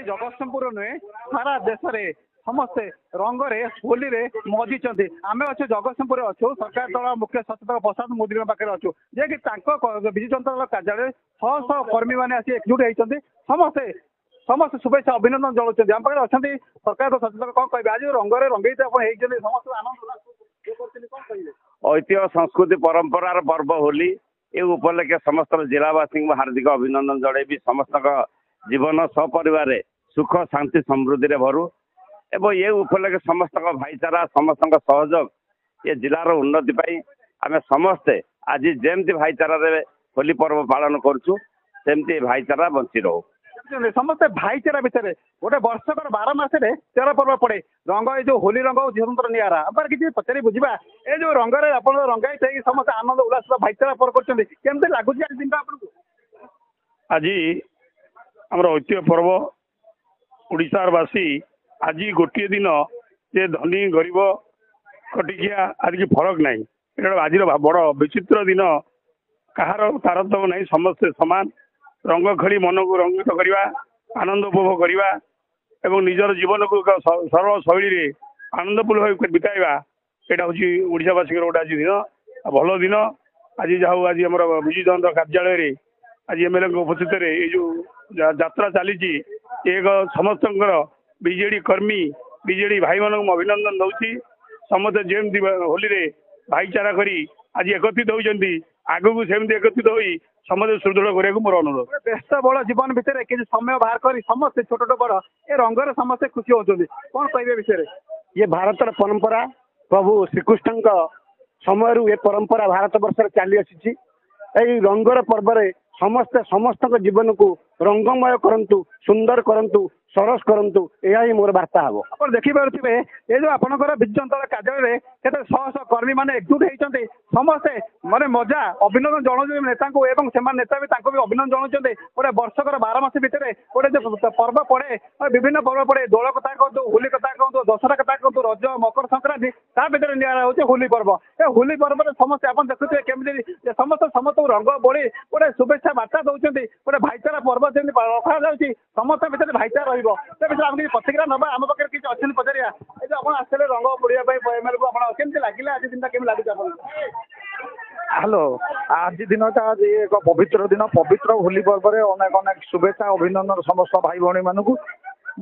जगतसिंहपुर नुहे सारा देश में समस्ते रंगरे होली रे मजिंट आम अच्छे जगतसिंहपुर अच्छु सरकार दल मुख्य सचेतक प्रसाद मोदी पाखे अच्छु जे कि विजु जनता दल कार्यालय शह शह कर्मी मैंने आसी एकजुट होती समस्ते समस्त शुभेच्छा अभिनंदन जनाऊँ आम पाखे अच्छा सरकार सचेतक कौन कहे आज रंगरे रंगे समस्त आनंद ऐतिह्य संस्कृति परंपरार पर्व होली ए उपलक्षे समस्त जिलावासी हार्दिक अभिनंदन जनइबी समस्त जीवन सपरिवार सुख शांति समृद्धि भरू एवं ये उपलक्षे समस्त भाईचारा समस्त सहयोग ये जिलार उन्नति आम समस्ते आज जमती भाईचारा होली पर्व पालन करमती भाईचारा बंची रो समस्ते भाईचारा भितर गोटे वर्षकर 12 मासे 13 पर्व पड़े रंग ये जो होली रंग स्वतंत्र निरा किसी पचारि बुझा ये जो रंगे आप रंगाई समस्त आनंद उल्लास भाईचारा पर्व करमती लगुच आज दिन आपको आज आम ऐतिह्य पर्व ओडिशावासी आज गोटे दिन जे धनी गरीब कटिकिया आज की फरक नहीं आज बड़ विचित्र दिन कहार तारतम्य नहीं समस्ते समान रंग खेली मन को रंगित करवा आनंद उपभोग करवा एवं निजर जीवन को सरल शैली आनंदपूर्ण बिताइबा यहाँ हूँ ओडावासी गोटे आज दिन भल दिन आज जाऊ आज आम विजु जनता कार्यालय आज एमएलए उपस्थित ये जो यात्रा चली एक समस्त बीजेडी कर्मी बीजेडी भाई मान अभिनंदन दौची समस्त जमी होली रे भाईचारा करी आज एकत्रित होती आगु को सेमती एकत्रित हो समस्त सुदृढ़ करने मोर अनुरोध व्यस्त बड़ जीवन भितर किसी समय बाहर कर समस्ते छोट बड़ ए रंगर समस्ते खुशी होती कौन कहे विषय ये भारतर परंपरा प्रभु श्रीकृष्ण समय ये परंपरा भारत वर्ष चली आसी रंगर पर्व समस्ते समस्त जीवन को रंगमय करंतु सुंदर करंतु सरस करंतु यह ही मोर वार्ता हम आप देखिपे ये जो आपंकर विजु जनता कार्यालय केते शह शह कर्मी मैंने एकजुट होती समस्ते माने मजा अभिनंदन जनाऊँ नेता को नेता भी अभिनंदन जनाऊँ गोटे वर्षकर 12 मास भितर गोटे जो पर्व पड़े विभिन्न पर्व पड़े दोल कथा कहतु होली कथा कहतु दशहरा कथा कहतु रज मकर संक्रांति ता भर निरा हूँ होली पर्व ए होली पर्व समस्ते आप देखुए केमी समस्त समस्त रंग बोली गोटे शुभेच्छा बार्ता दौरान गोटे भाईचारा पर्व जमी रखा जाऊँगी समस्त भितर भाईचारा प्रतिक्रिया ना आम पाखे किसी अच्छे पचारिया जो आप आसते रंग बोलिया एमएलए को केमती लगे आज दिन केमी लगे हेलो आज दिन आज एक पवित्र दिन पवित्र होली पर्व में अनेक अनेक शुभेच्छा अभिनंदन समस्त भाई भाई मानू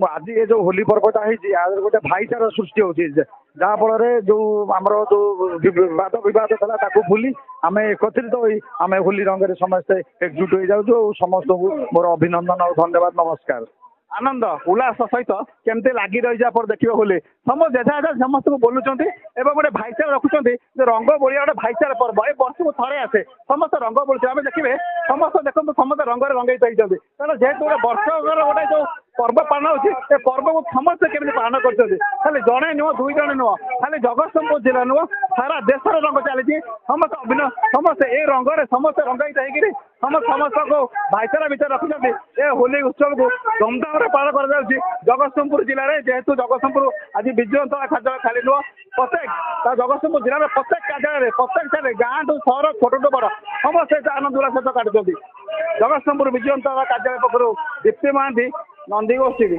आज ये जो होली पर्वटा है गोटे भाईचारा सृष्टि होती जहाँफल जो आमर जो वाद था भूली आम एकत्रित हो आम होली रंग समस्ते एकजुट हो जाऊँ समस्त को मोर अभिनंदन और धन्यवाद नमस्कार आनंद उल्लास सहित केमती लगी रही आप देखिए होली समस्त जेझा जेझा समस्त को बोलुंट गोटे भाईचारा रखुच्च रंग बोलिया गोटे भाईचारा पर्व ये वर्ष को थे आसे समस्त रंग बोलते आम देखिए समस्त देखो समस्त रंग रंगे होती जेहेतु गोटे वर्षकर गोटे जो पर्व पालन हो पर्व को समस्ते केमी पालन कर खाली जड़े नुह 2 जण नुह खाली जगतसिंहपुर जिला नुह सारा देश रंग चली समस्त समस्ते ये रंगे समस्त रंगाई समस्त समस्त को भाईचारा भितर रखुच्च ये होली उत्सव को धूमधाम पालन कर जगतसिंहपुर जिले में जेहेतु जगतसिंहपुर आज विजु जनता कार्यालय खाली नुह प्रत्येक जगतसिंहपुर जिले में प्रत्येक कार्यालय प्रत्येक गाँ ठू सहर छोट बड़ समस्ते आनंद उल्लास सहित काटुंट जगतसिंहपुर विजु जनता कार्यालय पक्ष दीप्ति महांती नंदीगोष्ठी।